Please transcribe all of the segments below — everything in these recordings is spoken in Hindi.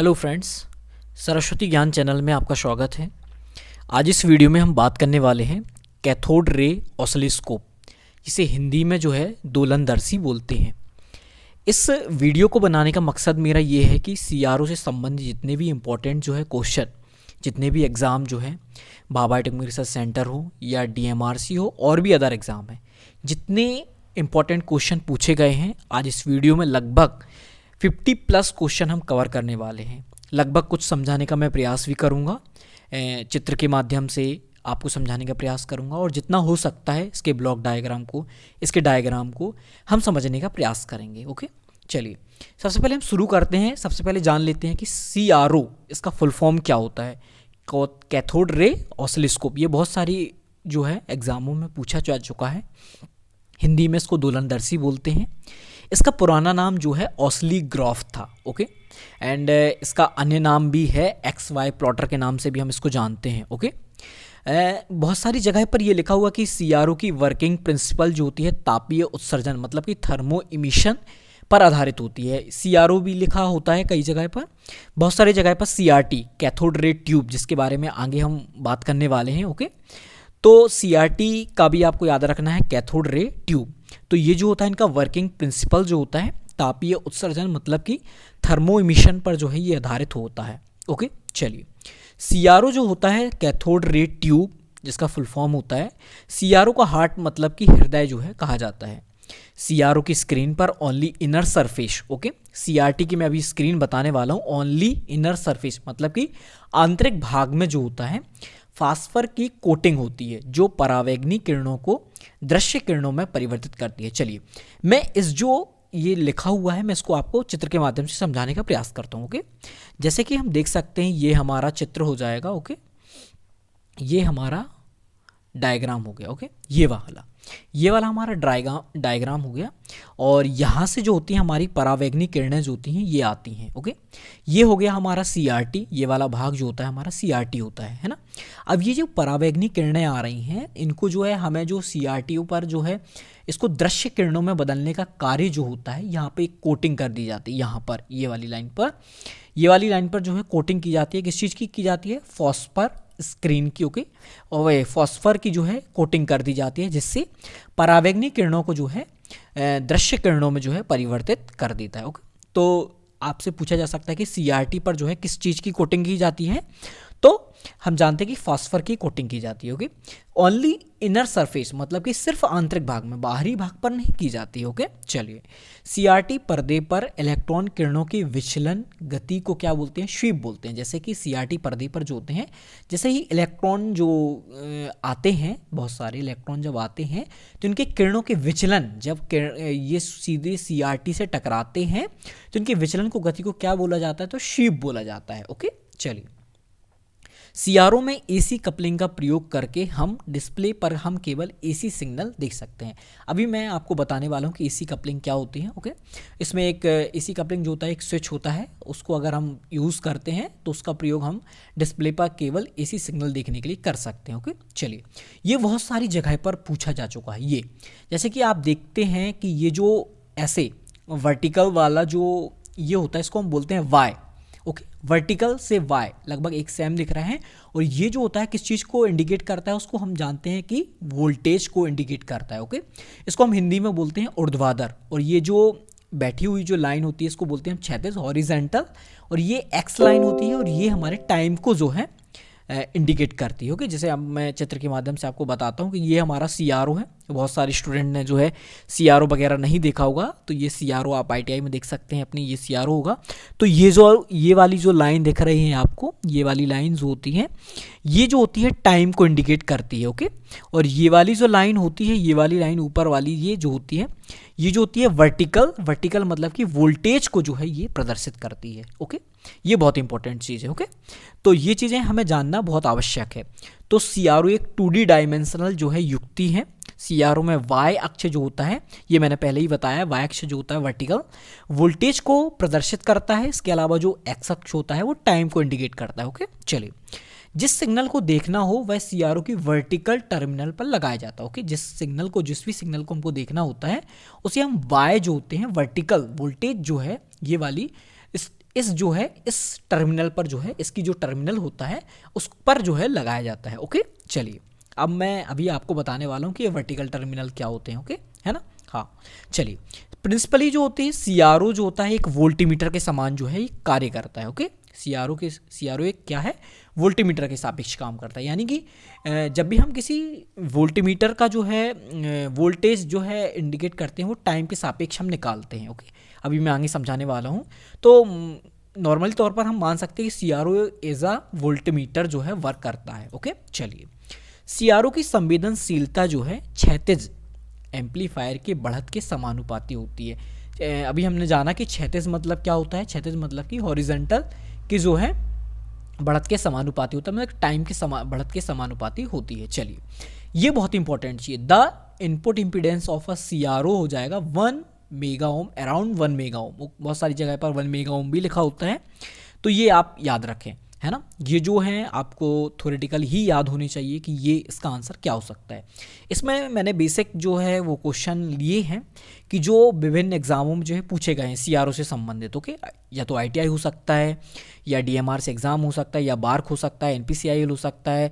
हेलो फ्रेंड्स, सरस्वती ज्ञान चैनल में आपका स्वागत है। आज इस वीडियो में हम बात करने वाले हैं कैथोड रे ऑसिलोस्कोप, जिसे हिंदी में दोलनदर्शी बोलते हैं। इस वीडियो को बनाने का मकसद मेरा ये है कि सीआरओ से संबंधित जितने भी इम्पोर्टेंट क्वेश्चन, जितने भी exam Bhabha atomic research centre हो या डीएमआरसी हो और भी अदर एग्ज़ाम है, जितने इम्पोर्टेंट क्वेश्चन पूछे गए हैं, आज इस वीडियो में लगभग 50+ क्वेश्चन हम कवर करने वाले हैं। लगभग कुछ समझाने का मैं प्रयास भी करूँगा, चित्र के माध्यम से आपको समझाने का प्रयास करूँगा और जितना हो सकता है इसके ब्लॉक डायग्राम को, इसके डायग्राम को हम समझने का प्रयास करेंगे। ओके, चलिए सबसे पहले हम शुरू करते हैं। सबसे पहले जान लेते हैं कि सीआरओ इसका फुल फॉर्म क्या होता है। कैथोड रे ऑसिलोस्कोप, ये बहुत सारी एग्ज़ामों में पूछा जा चुका है। हिंदी में इसको दोलनदर्शी बोलते हैं। इसका पुराना नाम ऑसिलोग्राफ था। ओके, एंड इसका अन्य नाम भी है XY प्लॉटर के नाम से भी हम इसको जानते हैं। ओके, बहुत सारी जगह पर ये लिखा हुआ कि सीआरओ की वर्किंग प्रिंसिपल जो होती है तापीय उत्सर्जन, मतलब कि थर्मो इमिशन पर आधारित होती है। सीआरओ भी लिखा होता है कई जगह पर, बहुत सारी जगह पर CRT कैथोड रे ट्यूब, जिसके बारे में आगे हम बात करने वाले हैं। ओके, तो CRT का भी आपको याद रखना है, कैथोड रे ट्यूब। तो ये जो होता है इनका वर्किंग प्रिंसिपल जो होता है तापीय उत्सर्जन, मतलब कि थर्मो इमिशन पर ये आधारित होता है। ओके, चलिए सीआरओ जो होता है कैथोड रे ट्यूब, जिसका फुल फॉर्म होता है सीआरओ का हार्ट, मतलब कि हृदय कहा जाता है। सीआरओ की स्क्रीन पर only inner surface, okay, CRT की मैं अभी स्क्रीन बताने वाला हूँ, ओनली इनर सरफेस मतलब कि आंतरिक भाग में जो होता है फास्फर की कोटिंग होती है, जो परावैंगनी किरणों को दृश्य किरणों में परिवर्तित करती है। चलिए मैं इस ये लिखा हुआ है, मैं इसको आपको चित्र के माध्यम से समझाने का प्रयास करता हूँ। ओके, जैसे कि हम देख सकते हैं ये हमारा चित्र हो जाएगा। ओके, ये हमारा डायग्राम हो गया। ओके, ये वाला हमारा डायग्राम हो गया, और यहाँ से जो होती हैं हमारी परावैंगनी किरणें जो होती हैं ये आती हैं। ओके, ये हो गया हमारा CRT, ये वाला भाग जो होता है हमारा CRT होता है ना। अब ये जो परावैंगनी किरणें आ रही हैं, इनको हमें CRT पर इसको दृश्य किरणों में बदलने का कार्य जो होता है, यहाँ पे एक कोटिंग कर दी जाती है। यहाँ पर ये वाली लाइन पर कोटिंग की जाती है। किस चीज़ की जाती है? फॉस्फर स्क्रीन की। ओके, और वह फॉस्फर की कोटिंग कर दी जाती है, जिससे परावैंगनी किरणों को दृश्य किरणों में परिवर्तित कर देता है। ओके, तो आपसे पूछा जा सकता है कि CRT पर किस चीज़ की कोटिंग की जाती है, तो हम जानते हैं कि फास्फर की कोटिंग की जाती है। ओके, ओनली इनर सरफेस मतलब कि सिर्फ आंतरिक भाग में, बाहरी भाग पर नहीं की जाती। ओके, चलिए CRT पर्दे पर इलेक्ट्रॉन किरणों की विचलन गति को क्या बोलते हैं? स्वीप बोलते हैं। जैसे कि CRT पर्दे पर जो होते हैं, जैसे ही इलेक्ट्रॉन आते हैं, बहुत सारे इलेक्ट्रॉन जब आते हैं तो इनके किरणों के विचलन, जब ये सीधे CRT से टकराते हैं तो इनके विचलन को, गति को क्या बोला जाता है? तो स्वीप बोला जाता है। ओके, चलिए सीआरओ में AC कपलिंग का प्रयोग करके हम डिस्प्ले पर हम केवल AC सिग्नल देख सकते हैं। अभी मैं आपको बताने वाला हूँ कि AC कपलिंग क्या होती है। ओके, इसमें एक AC कपलिंग जो होता है, एक स्विच होता है, उसको अगर हम यूज़ करते हैं तो उसका प्रयोग हम डिस्प्ले पर केवल AC सिग्नल देखने के लिए कर सकते हैं। ओके, चलिए ये बहुत सारी जगह पर पूछा जा चुका है। ये जैसे कि आप देखते हैं कि ये ऐसे वर्टिकल वाला ये होता है, इसको हम बोलते हैं Y। ओके, वर्टिकल से Y लगभग एक सेम दिख रहा है, और ये जो होता है किस चीज़ को इंडिकेट करता है? उसको हम जानते हैं कि वोल्टेज को इंडिकेट करता है। ओके, इसको हम हिंदी में बोलते हैं ऊर्ध्वाधर, और ये बैठी हुई लाइन होती है इसको बोलते हैं हम क्षैतिज, हॉरिजॉन्टल, और ये X लाइन होती है, और ये हमारे टाइम को इंडिकेट करती है। ओके, जैसे अब मैं चित्र के माध्यम से आपको बताता हूँ कि ये हमारा CRO है। बहुत सारे स्टूडेंट ने CRO वगैरह नहीं देखा होगा, तो ये CRO आप ITI में देख सकते हैं अपनी, ये CRO होगा। तो ये वाली लाइन दिख रही है आपको, ये वाली लाइन जो होती है, ये होती है टाइम को इंडिकेट करती है। ओके, और ये वाली लाइन होती है, ये वाली लाइन ऊपर वाली, ये होती है वर्टिकल मतलब कि वोल्टेज को ये प्रदर्शित करती है। ओके, ये बहुत इंपॉर्टेंट चीज़ है। ओके, तो ये चीज़ें हमें जानना बहुत आवश्यक है। तो CRO एक 2D डायमेंशनल युक्ति है। CRO में Y अक्ष जो होता है, ये मैंने पहले ही बताया, Y अक्ष जो होता है वर्टिकल वोल्टेज को प्रदर्शित करता है। इसके अलावा X अक्ष होता है वो टाइम को इंडिकेट करता है। ओके, चलिए जिस सिग्नल को देखना हो वह CRO की वर्टिकल टर्मिनल पर लगाया जाता है। ओके, जिस भी सिग्नल को हमको देखना होता है उसे हम Y जो होते हैं वर्टिकल वोल्टेज ये वाली इस जो है इस टर्मिनल पर जो है इसकी जो टर्मिनल होता है उस पर जो है लगाया जाता है। ओके, चलिए अब मैं अभी आपको बताने वाला हूँ कि ये वर्टिकल टर्मिनल क्या होते हैं। ओके, है ना। हाँ, चलिए प्रिंसिपली जो होती है सीआरओ जो होता है एक वोल्टीमीटर के समान जो है ये कार्य करता है। ओके, सीआरओ एक क्या है, वोल्टीमीटर के सापेक्ष काम करता है। यानी कि जब भी हम किसी वोल्टीमीटर का जो है वोल्टेज जो है इंडिकेट करते हैं वो टाइम के सापेक्ष हम निकालते हैं। ओके, अभी मैं आगे समझाने वाला हूँ। तो नॉर्मली तौर पर हम मान सकते हैं कि सीआरओ एज अ वोल्टमीटर जो है वर्क करता है। ओके, चलिए सीआरओ की संवेदनशीलता जो है क्षैतिज एम्पलीफायर के बढ़त के समानुपाती होती है। अभी हमने जाना कि क्षैतिज मतलब क्या होता है, क्षैतिज मतलब कि हॉरिजॉन्टल की जो है बढ़त के समानुपाती होता है, मतलब टाइम के बढ़त के समानुपाती होती है। चलिए ये बहुत important cheese, the input impedance of a CRO हो जाएगा 1 mega ohm, around 1 mega ohm. बहुत सारी जगह पर 1 मेगा ओम भी लिखा होता है, तो ये आप याद रखें, है ना। ये जो है आपको थ्योरेटिकल ही याद होनी चाहिए कि ये इसका आंसर क्या हो सकता है। इसमें मैंने बेसिक जो है वो क्वेश्चन लिए हैं कि जो विभिन्न एग्जामों में जो है पूछे गए हैं सीआरओ से संबंधित। ओके, या तो आईटीआई हो सकता है, या डीएमआर से एग्ज़ाम हो सकता है, या बार्क हो सकता है, एनपीसीआईएल हो सकता है,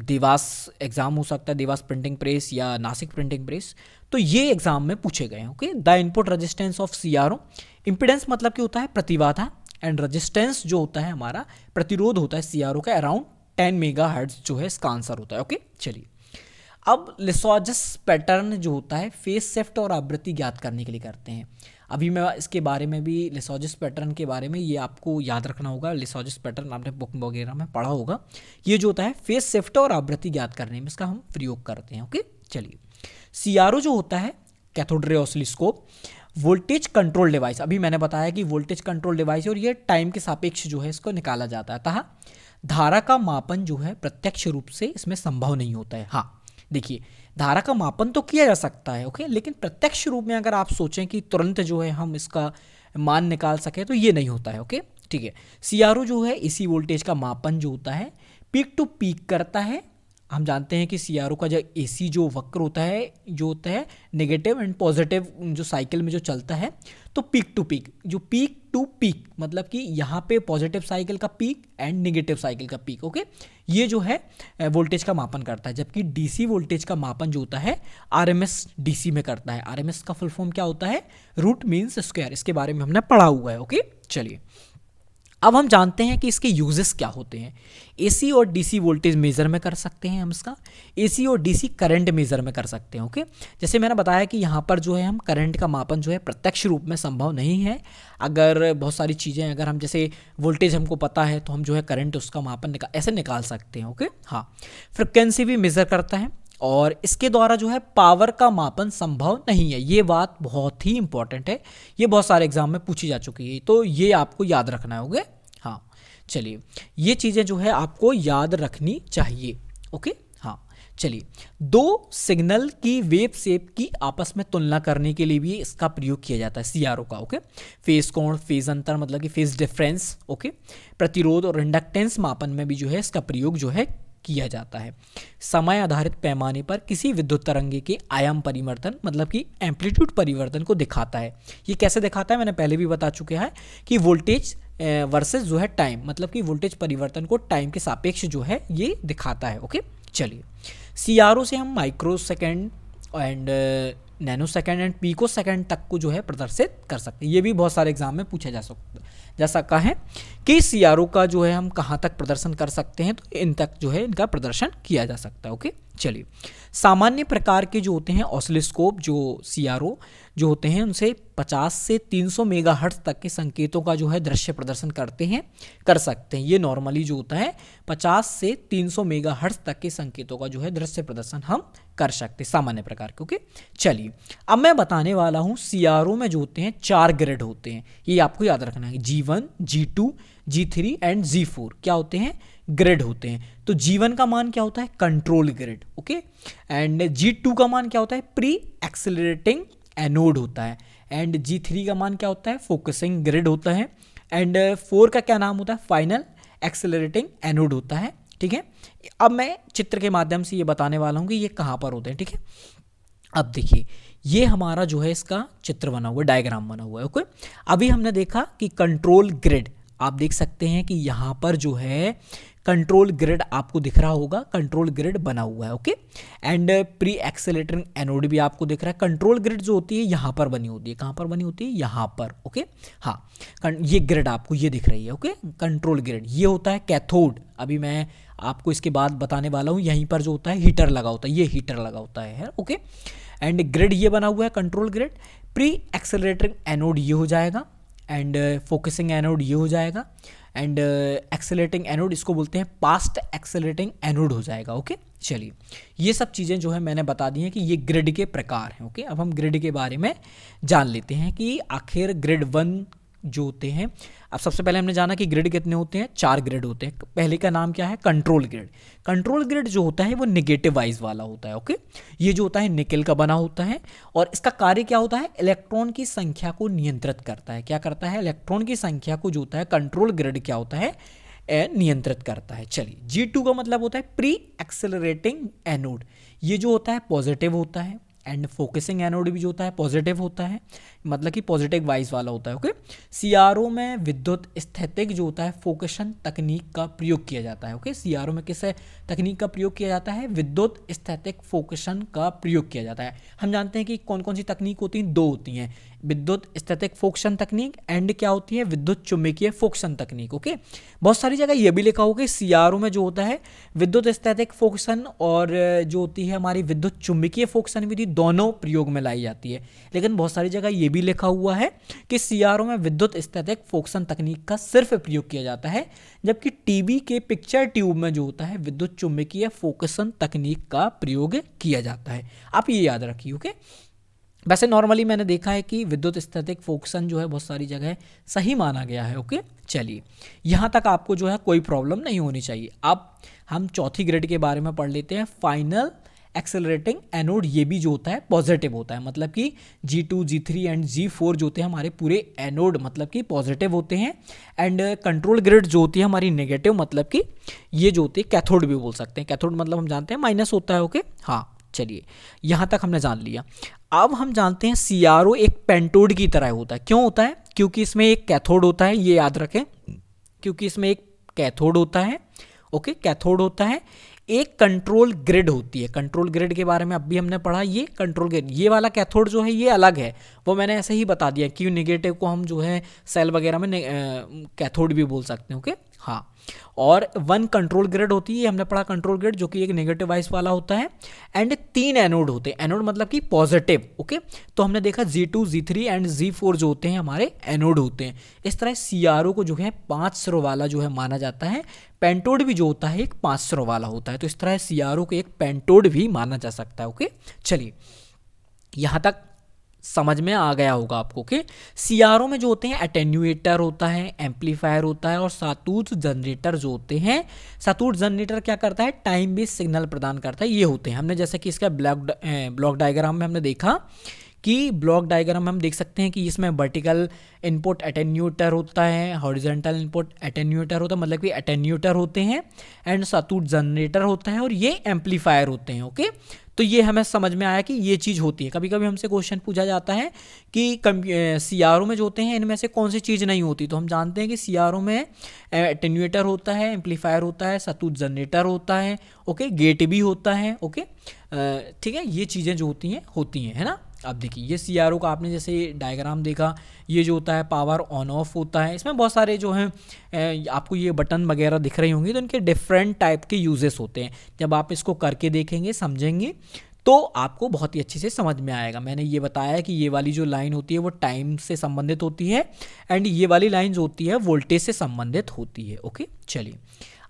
देवास एग्ज़ाम हो सकता है, देवास प्रिंटिंग प्रेस या नासिक प्रिंटिंग प्रेस। तो ये एग्जाम में पूछे गए हैं। Okay, the input resistance of CRO, impedance मतलब कि होता है प्रतिबाधा, एंड रेजिस्टेंस जो होता है हमारा प्रतिरोध होता है सीआरओ का अराउंड 10 मेगा हर्ट्ज जो है इसका आंसर होता है। ओके, चलिए अब लिसोजस पैटर्न जो होता है फेज शिफ्ट और आवृत्ति ज्ञात करने के लिए करते हैं। अभी मैं इसके बारे में भी, लिसोजस पैटर्न के बारे में ये आपको याद रखना होगा। लिसोजस पैटर्न आपने बुक वगैरह में पढ़ा होगा। ये जो होता है फेज शिफ्ट और आवृत्ति ज्ञात करने में इसका हम प्रयोग करते हैं। ओके, चलिए सीआरओ जो होता है cathode ray oscilloscope voltage control device, अभी मैंने बताया कि वोल्टेज कंट्रोल डिवाइस है और ये टाइम के सापेक्ष जो है इसको निकाला जाता है। अतः धारा का मापन जो है प्रत्यक्ष रूप से इसमें संभव नहीं होता है। हाँ देखिए, धारा का मापन तो किया जा सकता है, ओके, लेकिन प्रत्यक्ष रूप में अगर आप सोचें कि तुरंत जो है हम इसका मान निकाल सकें तो ये नहीं होता है। ओके, ठीक है। सीआरओ जो है इसी वोल्टेज का मापन जो होता है पीक टू पीक करता है। हम जानते हैं कि सीआरओ का जो एसी जो वक्र होता है नेगेटिव एंड पॉजिटिव जो साइकिल में जो चलता है, तो पीक टू पीक मतलब कि यहाँ पे पॉजिटिव साइकिल का पीक एंड नेगेटिव साइकिल का पीक। ओके, ये जो है वोल्टेज का मापन करता है। जबकि डीसी वोल्टेज का मापन जो होता है आरएमएस डीसी में करता है। आरएमएस का फुल फॉर्म क्या होता है, रूट मीन्स स्क्वायर। इसके बारे में हमने पढ़ा हुआ है। ओके, चलिए अब हम जानते हैं कि इसके यूजेस क्या होते हैं। एसी और डीसी वोल्टेज मेजर में कर सकते हैं हम इसका, एसी और डीसी करंट मेजर में कर सकते हैं। ओके, जैसे मैंने बताया कि यहाँ पर जो है हम करंट का मापन जो है प्रत्यक्ष रूप में संभव नहीं है। अगर बहुत सारी चीज़ें, अगर हम जैसे वोल्टेज हमको पता है तो हम जो है करंट उसका मापन ऐसे निकाल सकते हैं। ओके, हाँ, फ्रिक्वेंसी भी मेजर करता है और इसके द्वारा जो है पावर का मापन संभव नहीं है। ये बात बहुत ही इंपॉर्टेंट है, ये बहुत सारे एग्जाम में पूछी जा चुकी है, तो ये आपको याद रखना होगा। हाँ, चलिए ये चीज़ें जो है आपको याद रखनी चाहिए। ओके, हाँ, चलिए दो सिग्नल की वेव शेप की आपस में तुलना करने के लिए भी इसका प्रयोग किया जाता है सीआरओ का। ओके, फेज कोण, फेज अंतर मतलब कि फेज डिफरेंस। ओके, प्रतिरोध और इंडक्टेंस मापन में भी जो है इसका प्रयोग जो है किया जाता है। समय आधारित पैमाने पर किसी विद्युत तरंगे के आयाम परिवर्तन मतलब कि एम्पलीट्यूड परिवर्तन को दिखाता है। ये कैसे दिखाता है मैंने पहले भी बता चुके हैं कि वोल्टेज वर्सेस जो है टाइम, मतलब कि वोल्टेज परिवर्तन को टाइम के सापेक्ष जो है ये दिखाता है। ओके, चलिए सीआरओ से हम micro second and nano second and pico second तक को जो है प्रदर्शित कर सकते हैं। ये भी बहुत सारे एग्जाम में पूछा जा सकता है कि सीआरओ का जो है हम कहाँ तक प्रदर्शन कर सकते हैं, तो इन तक जो है इनका प्रदर्शन किया जा सकता है। ओके, चलिए सामान्य प्रकार के जो होते हैं ऑसिलोस्कोप जो सीआरओ जो होते हैं उनसे 50 से 300 मेगाहर्ट्ज तक के संकेतों का जो है दृश्य प्रदर्शन कर सकते हैं। ये नॉर्मली जो होता है 50 से 300 मेगाहर्ट्ज तक के संकेतों का जो है दृश्य प्रदर्शन हम कर सकते हैं सामान्य प्रकार के। ओके, चलिए अब मैं बताने वाला हूँ सीआरओ में जो होते हैं 4 ग्रेड होते हैं, ये आपको याद रखना है। G1, G2, G3 and G4 क्या होते हैं, ग्रेड होते हैं। तो G1 का मान क्या होता है, control grade. Okay, and G2 का मान क्या होता है, प्री एक्सेलरेटिंग एनोड होता है। एंड G3 का मान क्या होता है, फोकसिंग ग्रेड होता है। एंड 4 का क्या नाम होता है, फाइनल एक्सेलरेटिंग एनोड होता है। ठीक है, अब मैं चित्र के माध्यम से ये बताने वाला हूँ कि ये कहाँ पर होते हैं। ठीक है, अब देखिए ये हमारा जो है इसका चित्र बना हुआ है, डायग्राम बना हुआ है। ओके, अभी हमने देखा कि कंट्रोल ग्रिड, आप देख सकते हैं कि यहाँ पर जो है कंट्रोल ग्रिड आपको दिख रहा होगा, कंट्रोल ग्रिड बना हुआ है। ओके, एंड प्री एक्सेलेरेटिंग एनोड भी आपको दिख रहा है। कंट्रोल ग्रिड जो होती है यहाँ पर बनी होती है, कहाँ पर बनी होती है, यहाँ पर। ओके, हाँ, ये ग्रिड आपको ये दिख रही है। ओके, कंट्रोल ग्रिड ये होता है कैथोड। अभी मैं आपको इसके बाद बताने वाला हूँ। यहीं पर जो होता है हीटर लगा होता है, ये हीटर लगा होता है। ओके, एंड ग्रिड ये बना हुआ है control grid. Pre accelerating anode ये हो जाएगा, एंड फोकसिंग एनोड ये हो जाएगा, एंड एक्सेलरेटिंग एनोड इसको बोलते हैं फास्ट एक्सेलरेटिंग एनोड हो जाएगा। ओके, चलिए ये सब चीज़ें जो है मैंने बता दी हैं कि ये ग्रिड के प्रकार हैं। ओके, अब हम ग्रिड के बारे में जान लेते हैं कि आखिर ग्रिड 1 जो होते हैं। अब सबसे पहले हमने जाना कि ग्रिड कितने होते हैं, 4 ग्रिड होते हैं। पहले का नाम क्या है, कंट्रोल ग्रिड। कंट्रोल ग्रिड जो होता है वो नेगेटिव वाइज वाला होता है। ओके, ये जो होता है निकेल का बना होता है, और इसका कार्य क्या होता है, इलेक्ट्रॉन की संख्या को नियंत्रित करता है। क्या करता है, इलेक्ट्रॉन की संख्या को जो होता है कंट्रोल ग्रिड क्या होता है, नियंत्रित करता है। चलिए, G2 का मतलब होता है प्री एक्सेलरेटिंग एनोड। ये जो होता है पॉजिटिव होता है, एंड फोकसिंग एनोड भी जो होता है पॉजिटिव होता है, मतलब कि पॉजिटिव वाइज वाला होता है। ओके, सीआरओ में विद्युत स्थैतिक जो होता है फोकसन तकनीक का प्रयोग किया जाता है। ओके, सीआरओ में किस तकनीक का प्रयोग किया जाता है, विद्युत स्थैतिक फोकसन का प्रयोग किया जाता है। हम जानते हैं कि कौन कौन सी तकनीक होती हैं, 2 होती हैं, विद्युत स्थैतिक फोकसन तकनीक एंड क्या होती है, विद्युत चुंबकीय फोकसन तकनीक। ओके, बहुत सारी जगह ये भी लिखा होगा कि सीआरओ में जो होता है विद्युत स्थैतिक फोकसन और जो होती है हमारी विद्युत चुंबकीय फोकसन विधि दोनों प्रयोग में लाई जाती है। लेकिन बहुत सारी जगह ये भी लिखा हुआ है कि सीआरओ में विद्युत स्थैतिक फोकसन तकनीक का सिर्फ प्रयोग किया जाता है, जबकि टीवी के पिक्चर ट्यूब में जो होता है विद्युत चुंबकीय फोकसन तकनीक का प्रयोग किया जाता है। आप ये याद रखिए। ओके, वैसे नॉर्मली मैंने देखा है कि विद्युत स्थैतिक फोकसन जो है बहुत सारी जगह सही माना गया है। ओके, चलिए यहाँ तक आपको जो है कोई प्रॉब्लम नहीं होनी चाहिए। अब हम चौथी ग्रिड के बारे में पढ़ लेते हैं, फाइनल एक्सेलरेटिंग एनोड। ये भी जो होता है पॉजिटिव होता है, मतलब कि G2, G3 एंड G4 जो होते हैं हमारे पूरे एनोड मतलब कि पॉजिटिव होते हैं, एंड कंट्रोल ग्रिड जो होती है हमारी नेगेटिव, मतलब कि ये जो होती है कैथोड भी बोल सकते हैं। कैथोड मतलब हम जानते हैं माइनस होता है। ओके, हाँ, चलिए यहाँ तक हमने जान लिया। अब हम जानते हैं सीआरओ एक पेंटोड की तरह होता है। क्यों होता है, क्योंकि इसमें एक कैथोड होता है, ये याद रखें, क्योंकि इसमें एक कैथोड होता है। ओके, कैथोड होता है, एक कंट्रोल ग्रिड होती है। कंट्रोल ग्रिड के बारे में अभी हमने पढ़ा, ये कंट्रोल ग्रिड, ये वाला कैथोड जो है ये अलग है, वो मैंने ऐसे ही बता दिया कि नेगेटिव को हम जो है सेल वगैरह में कैथोड भी बोल सकते हैं। ओके, हाँ, और 1 कंट्रोल ग्रिड होती है, हमने पढ़ा कंट्रोल ग्रिड जो कि एक नेगेटिव वाइज वाला होता है, एंड 3 एनोड होते हैं। एनोड मतलब कि पॉजिटिव। ओके, तो हमने देखा G2, G3 एंड G4 जो होते हैं हमारे एनोड होते हैं। इस तरह सीआरओ को जो है 5 सिरों वाला जो है माना जाता है। पेंटोड भी जो होता है एक 5 सिरों वाला होता है, तो इस तरह सीआरओ को एक पेंटोड भी माना जा सकता है। ओके, चलिए यहाँ तक समझ में आ गया होगा आपको कि सीआरओ में जो होते हैं एटेन्यूएटर होता है, एम्पलीफायर होता है, और सातूत जनरेटर जो होते हैं। सातूत जनरेटर क्या करता है, टाइम बेस्ड सिग्नल प्रदान करता है। ये होते हैं, हमने जैसे कि इसका ब्लॉक डायग्राम में हमने देखा कि ब्लॉक डायग्राम में हम देख सकते हैं कि इसमें वर्टिकल इनपुट एटेन्यूएटर होता है, हॉरिजॉन्टल इनपुट एटेन्यूएटर होता है, मतलब कि एटेन्यूएटर होते हैं, एंड सातूत जनरेटर होता है, और ये एम्पलीफायर होते हैं। ओके, तो ये हमें समझ में आया कि ये चीज़ होती है। कभी कभी हमसे क्वेश्चन पूछा जाता है कि सीआरओ में जो होते हैं इनमें से कौन सी चीज़ नहीं होती, तो हम जानते हैं कि सीआरओ में एटेन्यूएटर होता है, एम्पलीफायर होता है, सातूत जनरेटर होता है, ओके, गेट भी होता है। ओके, ठीक है, ये चीज़ें जो होती हैं, है ना। अब देखिए ये सीआरओ का आपने जैसे डायग्राम देखा, ये जो होता है पावर ऑन ऑफ होता है। इसमें बहुत सारे जो हैं आपको ये बटन वगैरह दिख रही होंगी, तो इनके डिफरेंट टाइप के यूजेस होते हैं। जब आप इसको करके देखेंगे, समझेंगे, तो आपको बहुत ही अच्छे से समझ में आएगा। मैंने ये बताया कि ये वाली जो लाइन होती है वो टाइम से संबंधित होती है, एंड ये वाली लाइन जो होती है वोल्टेज से संबंधित होती है। ओके, चलिए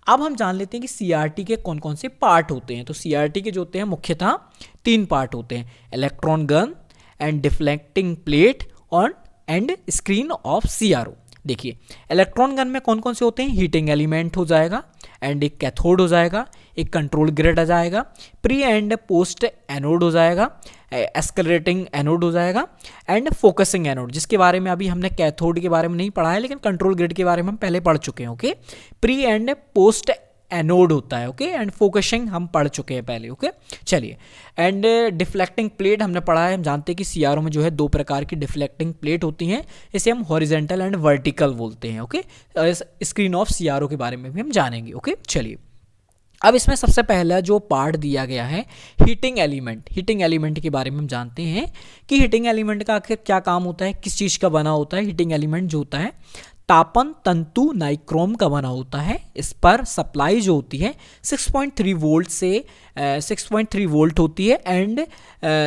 अब हम जान लेते हैं कि सीआरटी के कौन कौन से पार्ट होते हैं। तो सीआरटी के जो होते हैं मुख्यतः 3 पार्ट होते हैं, electron gun and deflecting plate और एंड स्क्रीन ऑफ सीआरओ। देखिए इलेक्ट्रॉन गन में कौन कौन से होते हैं, हीटिंग एलिमेंट हो जाएगा, एंड एक कैथोड हो जाएगा, एक कंट्रोल ग्रिड आ जाएगा, प्री एंड पोस्ट एनोड हो जाएगा, एक्सेलरेटिंग एनोड हो जाएगा, एंड फोकसिंग एनोड, जिसके बारे में अभी हमने कैथोड के बारे में नहीं पढ़ा है, लेकिन कंट्रोल ग्रिड के बारे में हम पहले पढ़ चुके हैं। Okay, pre and post anode होता है, ओके। एंड फोकसिंग हम पढ़ चुके हैं पहले, ओके। चलिए, एंड डिफ्लेक्टिंग प्लेट हमने पढ़ा है, हम जानते हैं कि सीआरओ में जो है 2 प्रकार की डिफ्लेक्टिंग प्लेट होती हैं, इसे हम हॉरिजेंटल एंड वर्टिकल बोलते हैं, ओके। स्क्रीन ऑफ सीआरओ के बारे में भी हम जानेंगे, ओके। चलिए, अब इसमें सबसे पहला जो पार्ट दिया गया है हीटिंग एलिमेंट, हीटिंग एलिमेंट के बारे में हम जानते हैं कि हीटिंग एलिमेंट का आखिर क्या काम होता है, किस चीज़ का बना होता है। हीटिंग एलिमेंट जो होता है तापन तंतु नाइक्रोम का बना होता है। इस पर सप्लाई जो होती है 6.3 वोल्ट से 6.3 वोल्ट होती है एंड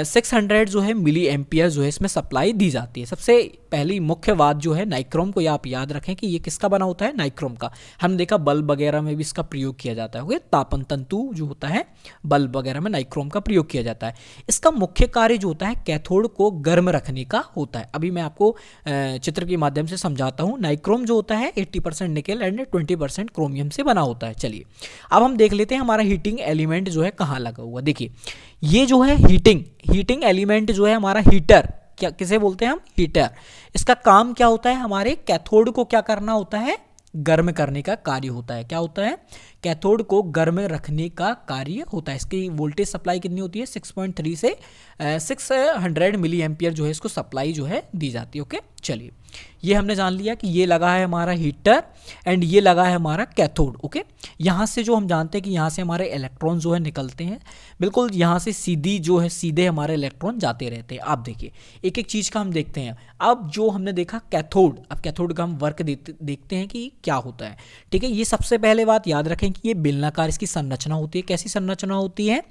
600 जो है मिली एम्पियर जो है इसमें सप्लाई दी जाती है। सबसे पहली मुख्य बात जो है नाइक्रोम को आप याद रखें कि ये किसका बना होता है, नाइक्रोम का। हमने देखा बल्ब वगैरह में भी इसका प्रयोग किया जाता है, ओके। तापन तंतु जो होता है बल्ब वगैरह में नाइक्रोम का प्रयोग किया जाता है। इसका मुख्य कार्य जो होता है कैथोड को गर्म रखने का होता है। अभी मैं आपको चित्र के माध्यम से समझाता हूँ। नाइक्रोम जो होता है 80% निकेल एंड 20% क्रोमियम से बना होता है। चलिए, अब हम देख लेते हैं हमारा हीटिंग एलिमेंट जो है कहाँ लगा हुआ। देखिए, ये जो है हीटिंग एलिमेंट जो है हमारा हीटर, क्या किसे बोलते हैं हम, हीटर। इसका काम क्या होता है, हमारे कैथोड को क्या करना होता है, गर्म करने का कार्य होता है। क्या होता है, कैथोड को गर्म रखने का कार्य होता है। इसकी वोल्टेज सप्लाई कितनी होती है, 6.3 से 600 मिली एम्पियर जो है इसको सप्लाई जो है दी जाती है, ओके। चलिए, ये हमने जान लिया कि ये लगा है हमारा हीटर एंड ये लगा है हमारा कैथोड, ओके। यहाँ से जो हम जानते हैं कि यहाँ से हमारे इलेक्ट्रॉन जो है निकलते हैं, बिल्कुल यहाँ से सीधे हमारे इलेक्ट्रॉन जाते रहते हैं। आप देखिए, एक एक चीज़ का हम देखते हैं। अब जो हमने देखा कैथोड, अब कैथोड का हम वर्क देखते हैं कि क्या होता है, ठीक है। ये सबसे पहले बात याद रखें कि ये बेलनाकार इसकी संरचना होती है। कैसी संरचना होती है,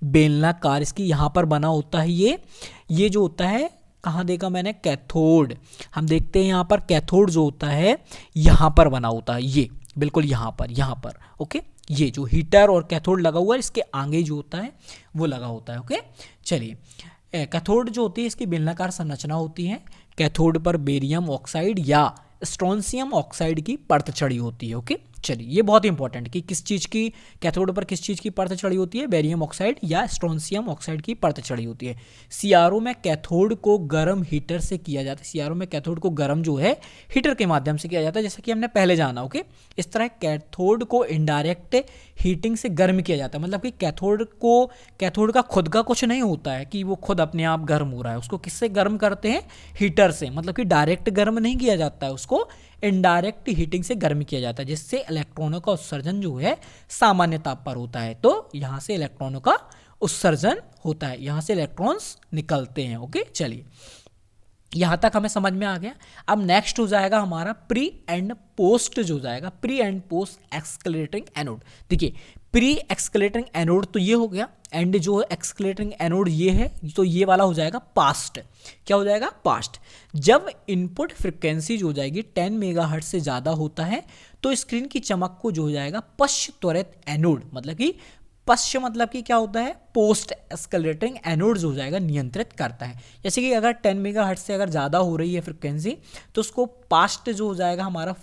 बेलनाकार इसकी यहाँ पर बना होता है। ये जो होता है, कहाँ देखा मैंने, कैथोड। हम देखते हैं यहाँ पर कैथोड जो होता है यहाँ पर बना होता है, ये बिल्कुल यहाँ पर, ओके। ये जो हीटर और कैथोड लगा हुआ है इसके आगे जो होता है वो लगा होता है, ओके। चलिए, कैथोड जो होती है इसकी बेलनाकार संरचना होती है। कैथोड पर बेरियम ऑक्साइड या स्ट्रोंशियम ऑक्साइड की परत चढ़ी होती है, ओके। चलिए, ये बहुत इंपॉर्टेंट कि किस चीज़ की, कैथोड पर किस चीज़ की परत चढ़ी होती है, बेरियम ऑक्साइड या स्ट्रोंशियम ऑक्साइड की परत चढ़ी होती है। सीआरओ में कैथोड को गर्म हीटर से किया जाता है। सीआरओ में कैथोड को गर्म जो है हीटर के माध्यम से किया जाता है, जैसा कि हमने पहले जाना, ओके। इस तरह कैथोड को इनडायरेक्ट हीटिंग से गर्म किया जाता है। मतलब कि कैथोड का खुद का कुछ नहीं होता है कि वो खुद अपने आप गर्म हो रहा है। उसको किससे गर्म करते हैं, हीटर से। मतलब कि डायरेक्ट गर्म नहीं किया जाता है, उसको इनडायरेक्ट हीटिंग से गर्म किया जाता है, जिससे इलेक्ट्रॉनों का उत्सर्जन जो है सामान्य ताप पर होता है। तो यहाँ से इलेक्ट्रॉनों का उत्सर्जन होता है, यहाँ से इलेक्ट्रॉन्स निकलते हैं, ओके। चलिए, यहाँ तक हमें समझ में आ गया। अब नेक्स्ट हो जाएगा हमारा प्री एंड पोस्ट जो जाएगा, प्री एंड पोस्ट एक्सक्लेरेटिंग एनोड। देखिए, प्री एक्सक्लेरेटिंग एनोड तो ये हो गया, एंड जो एक्सक्लेरेटिंग एनोड ये है, तो ये वाला हो जाएगा पास्ट। क्या हो जाएगा, पास्ट। जब इनपुट फ्रिक्वेंसी जो हो जाएगी 10 मेगाहर्ट्ज से ज़्यादा होता है तो स्क्रीन की चमक को जो हो जाएगा पश्च त्वरित एनोड, मतलब कि पश्च मतलब कि क्या होता है, पोस्ट एक्सक्लेरेटिंग एनोड जो हो जाएगा नियंत्रित करता है। जैसे कि अगर 10 मेगाहर्ट्ज से अगर ज़्यादा हो रही है फ्रिक्वेंसी तो उसको पास्ट जो हो जाएगा हमारा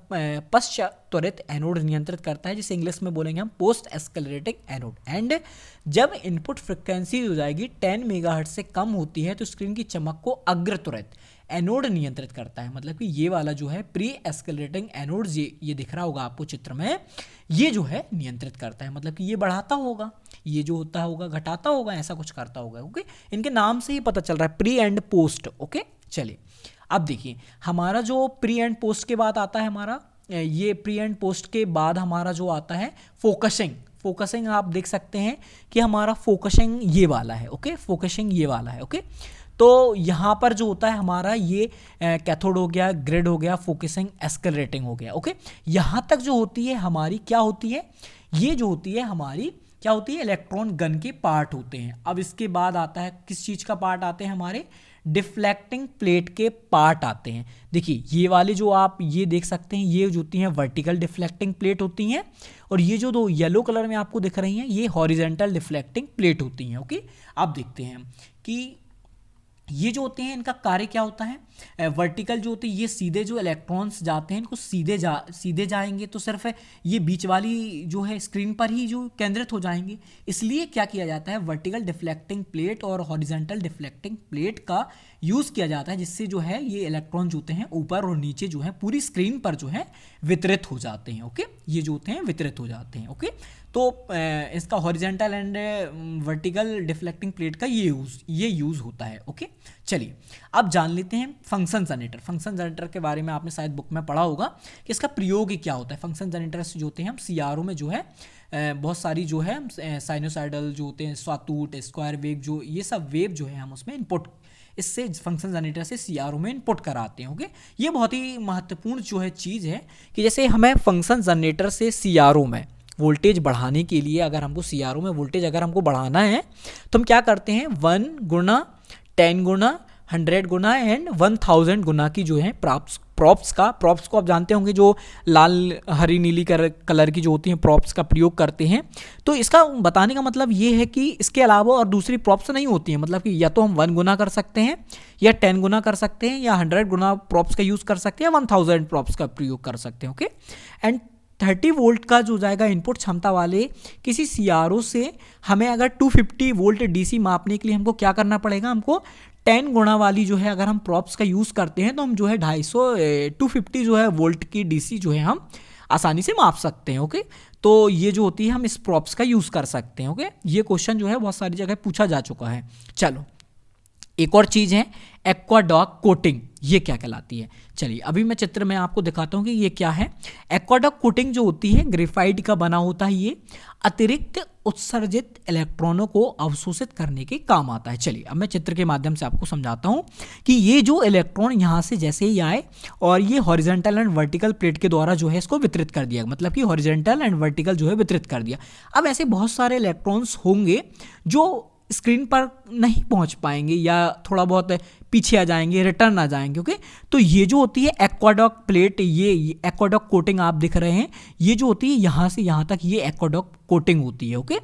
पश्चात त्वरित एनोड नियंत्रित करता है, जिसे इंग्लिश में बोलेंगे हम पोस्ट एक्सक्लेरेटिंग एनोड। एंड जब इनपुट फ्रिक्वेंसी हो जाएगी 10 मेगाहर्ट्ज से कम होती है तो स्क्रीन की चमक को अग्र त्वरित एनोड नियंत्रित करता है। मतलब कि ये वाला जो है प्री एक्सक्लेरेटिंग एनोड, ये दिख रहा होगा आपको चित्र में, ये जो है नियंत्रित करता है। मतलब कि ये बढ़ाता होगा, ये जो होता होगा घटाता होगा, ऐसा कुछ करता होगा, ओके। इनके नाम से ही पता चल रहा है, प्री एंड पोस्ट, ओके। चलिए, अब देखिए हमारा जो प्री एंड पोस्ट के बाद आता है हमारा, ये प्री एंड पोस्ट के बाद हमारा जो आता है फोकसिंग आप देख सकते हैं कि हमारा फोकसिंग ये वाला है, ओके। फोकसिंग ये वाला है, ओके। तो यहाँ पर जो होता है हमारा ये कैथोड हो गया, ग्रिड हो गया, फोकसिंग एक्सक्लेरेटिंग हो गया, ओके। यहाँ तक जो होती है हमारी क्या होती है, ये जो होती है हमारी क्या होती है, इलेक्ट्रॉन गन के पार्ट होते हैं। अब इसके बाद आता है किस चीज़ का पार्ट आते हैं, हमारे डिफ्लेक्टिंग प्लेट के पार्ट आते हैं। देखिए, ये वाले जो आप ये देख सकते हैं, ये जो होती हैं वर्टिकल डिफ्लेक्टिंग प्लेट होती हैं, और ये जो दो येलो कलर में आपको दिख रही हैं ये हॉरिजेंटल डिफ्लेक्टिंग प्लेट होती हैं, ओके। अब देखते हैं कि ये जो होते हैं इनका कार्य क्या होता है। वर्टिकल जो होती है ये सीधे जो इलेक्ट्रॉन्स जाते हैं इनको सीधे जाएंगे तो सिर्फ ये बीच वाली जो है स्क्रीन पर ही जो केंद्रित हो जाएंगे। इसलिए क्या किया जाता है, वर्टिकल डिफ्लेक्टिंग प्लेट और हॉरिजॉन्टल डिफ्लेक्टिंग प्लेट का यूज़ किया जाता है, जिससे जो है ये इलेक्ट्रॉन जो होते हैं ऊपर और नीचे जो है पूरी स्क्रीन पर जो है वितरित हो जाते हैं, ओके। ये जो होते हैं वितरित हो जाते हैं। ओके, तो इसका horizontal and vertical deflecting plate का ये यूज़ होता है। ओके, चलिए अब जान लेते हैं फंक्शन जनरेटर। फंक्शन जनरेटर के बारे में आपने शायद बुक में पढ़ा होगा कि इसका प्रयोग क्या होता है। फंक्शन जनरेटर से जो होते हैं हम सीआरओ में जो है बहुत सारी जो है साइनोसाइडल जो होते हैं, स्वातूट, स्क्वायर वेव, जो ये सब वेव जो है हम उसमें इनपुट इससे फंक्शन जनरेटर से सीआरओ में इनपुट कराते हैं। ओके, ये बहुत ही महत्वपूर्ण जो है चीज़ है कि जैसे हमें फंक्शन जनरेटर से सीआरओ में वोल्टेज बढ़ाने के लिए, अगर हमको सीआरओ में वोल्टेज अगर हमको बढ़ाना है तो हम क्या करते हैं, 1 गुना 10 गुना 100 गुना एंड 1000 गुना की जो है प्रॉप्स को आप जानते होंगे, जो लाल हरी नीली कलर की जो होती हैं प्रॉप्स का प्रयोग करते हैं। तो इसका बताने का मतलब ये है कि इसके अलावा और दूसरी प्रॉप्स नहीं होती हैं, मतलब कि या तो हम 1 गुना कर सकते हैं या 10 गुना कर सकते हैं या 100 गुना प्रॉप्स का यूज़ कर सकते हैं या 1000 प्रॉप्स का प्रयोग कर सकते हैं। ओके, एंड 30 वोल्ट का जो जाएगा इनपुट क्षमता वाले किसी सीआरओ से हमें अगर 250 वोल्ट डीसी मापने के लिए हमको क्या करना पड़ेगा, हमको 10 गुना वाली जो है अगर हम प्रॉप्स का यूज़ करते हैं तो हम जो है 250 जो है वोल्ट की डीसी जो है हम आसानी से माप सकते हैं। ओके, तो ये जो होती है हम इस प्रॉप्स का यूज़ कर सकते हैं। ओके, ये क्वेश्चन जो है बहुत सारी जगह पूछा जा चुका है। चलो एक और चीज़ है एक्वाडॉक कोटिंग, ये क्या कहलाती है। चलिए अभी मैं चित्र में आपको दिखाता हूँ कि ये क्या है। एक्वाडॉक कोटिंग जो होती है ग्रेफाइट का बना होता है, ये अतिरिक्त उत्सर्जित इलेक्ट्रॉनों को अवशोषित करने के काम आता है। चलिए अब मैं चित्र के माध्यम से आपको समझाता हूँ कि ये जो इलेक्ट्रॉन यहाँ से जैसे ही आए और ये हॉरिजेंटल एंड वर्टिकल प्लेट के द्वारा जो है इसको वितरित कर दिया, मतलब कि हॉरिजेंटल एंड वर्टिकल जो है वितरित कर दिया। अब ऐसे बहुत सारे इलेक्ट्रॉन्स होंगे जो स्क्रीन पर नहीं पहुंच पाएंगे या थोड़ा बहुत पीछे आ जाएंगे, रिटर्न आ जाएंगे। ओके, तो ये जो होती है एक्वाडॉक प्लेट, ये एक्वाडॉक कोटिंग आप दिख रहे हैं, ये जो होती है यहाँ से यहाँ तक ये एक्वाडॉक कोटिंग होती है। ओके,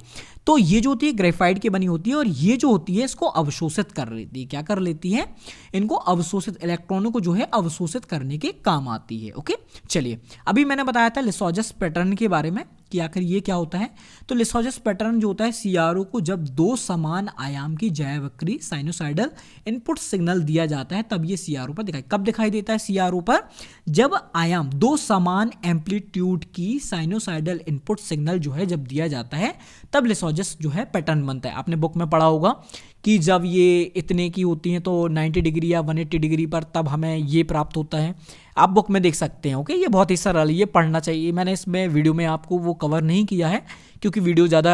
तो ये जो होती है ग्रेफाइट की बनी होती है और ये जो होती है इसको अवशोषित कर लेती है। क्या कर लेती है, इनको अवशोषित इलेक्ट्रॉनों को जो है अवशोषित करने के काम आती है। ओके, चलिए अभी मैंने बताया था लिसोजस पैटर्न के बारे में कि आखिर ये क्या होता है। तो लिसोजस पैटर्न जो होता है सीआरओ को जब 2 समान आयाम की ज्यावक्री साइनोसाइडल इनपुट सिग्नल दिया जाता है तब ये सीआरओ पर कब दिखाई देता है सीआरओ पर, जब आयाम 2 समान एम्पलीट्यूड की साइनोसाइडल इनपुट सिग्नल जो है जब दिया जाता है तब लिसोजस जो है पैटर्न बनता है। आपने बुक में पढ़ा होगा कि जब ये इतने की होती हैं तो 90 डिग्री या 180 डिग्री पर तब हमें ये प्राप्त होता है। आप बुक में देख सकते हैं। ओके, ये बहुत ही सरल, ये पढ़ना चाहिए। मैंने इसमें वीडियो में आपको वो कवर नहीं किया है क्योंकि वीडियो ज़्यादा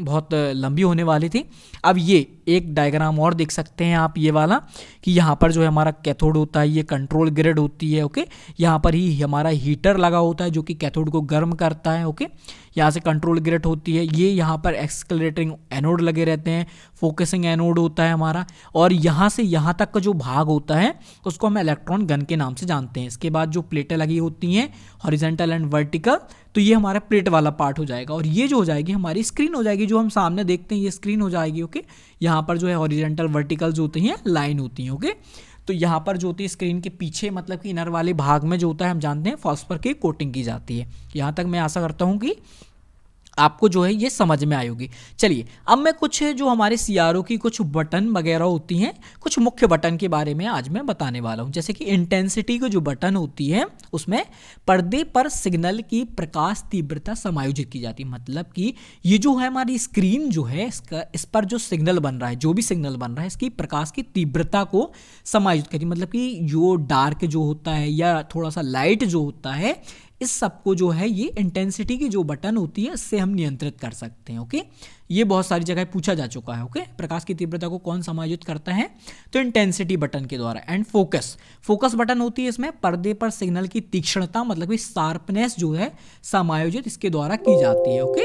बहुत लंबी होने वाली थी। अब ये एक डायग्राम और देख सकते हैं आप, ये वाला कि यहाँ पर जो है हमारा कैथोड होता है, ये कंट्रोल ग्रिड होती है। ओके, यहाँ पर ही हमारा हीटर लगा होता है जो कि कैथोड को गर्म करता है। ओके, यहाँ से कंट्रोल ग्रिड होती है, ये यहाँ पर एक्सक्लेरेटिंग एनोड लगे रहते हैं, फोकसिंग एनोड होता है हमारा, और यहाँ से यहाँ तक का जो भाग होता है उसको हम इलेक्ट्रॉन गन के नाम से जानते हैं। इसके बाद जो प्लेटें लगी होती हैं हॉरिजॉन्टल एंड वर्टिकल, तो ये हमारा प्लेट वाला पार्ट हो जाएगा और ये जो हो जाएगी हमारी स्क्रीन हो जाएगी, जो हम सामने देखते हैं ये स्क्रीन हो जाएगी। ओके, यहाँ पर जो है हॉरिजॉन्टल वर्टिकल जो होती हैं लाइन होती हैं। ओके, तो यहाँ पर जो होती है स्क्रीन के पीछे मतलब कि इनर वाले भाग में जो होता है हम जानते हैं फॉस्फर की कोटिंग की जाती है। यहाँ तक मैं आशा करता हूँ कि आपको जो है ये समझ में आई होगी। चलिए अब मैं कुछ जो हमारे सीआरओ की कुछ बटन वगैरह होती हैं, कुछ मुख्य बटन के बारे में आज मैं बताने वाला हूँ। जैसे कि इंटेंसिटी की जो बटन होती है उसमें पर्दे पर सिग्नल की प्रकाश तीव्रता समायोजित की जाती है। मतलब कि ये जो है हमारी स्क्रीन जो है इस पर जो सिग्नल बन रहा है, जो भी सिग्नल बन रहा है, इसकी प्रकाश की तीव्रता को समायोजित करिए। मतलब कि जो डार्क जो होता है या थोड़ा सा लाइट जो होता है, इस सबको जो है ये इंटेंसिटी की जो बटन होती है इससे हम नियंत्रित कर सकते हैं। ओके, ये बहुत सारी जगह पूछा जा चुका है। ओके, प्रकाश की तीव्रता को कौन समायोजित करता है, तो इंटेंसिटी बटन के द्वारा। एंड फोकस बटन होती है, इसमें पर्दे पर सिग्नल की तीक्ष्णता मतलब कि शार्पनेस जो है समायोजित इसके द्वारा की जाती है। ओके,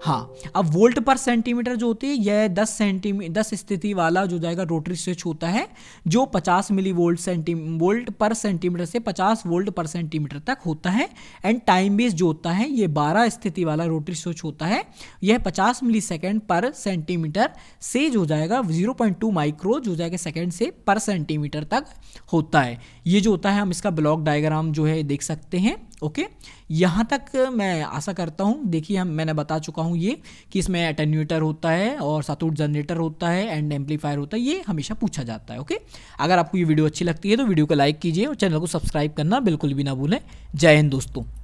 हाँ, अब वोल्ट पर सेंटीमीटर जो होती है यह 10 स्थिति वाला जो जाएगा रोटरी स्विच होता है जो 50 मिली वोल्ट पर सेंटीमीटर से 50 वोल्ट पर सेंटीमीटर तक होता है। एंड टाइम बेस जो होता है ये 12 स्थिति वाला रोटरी स्विच होता है, यह 50 मिली सेकेंड पर सेंटीमीटर से जो जाएगा 0.2 माइक्रो जो जाएगा सेकेंड से पर सेंटीमीटर तक होता है। ये जो होता है हम इसका ब्लॉक डायग्राम जो है देख सकते हैं। ओके, यहाँ तक मैं आशा करता हूँ, देखिए मैंने बता चुका हूँ ये कि इसमें एटेन्यूएटर होता है और सातूट जनरेटर होता है एंड एम्पलीफायर होता है, ये हमेशा पूछा जाता है। ओके, अगर आपको ये वीडियो अच्छी लगती है तो वीडियो को लाइक कीजिए और चैनल को सब्सक्राइब करना बिल्कुल भी ना भूलें। जय हिंद दोस्तों।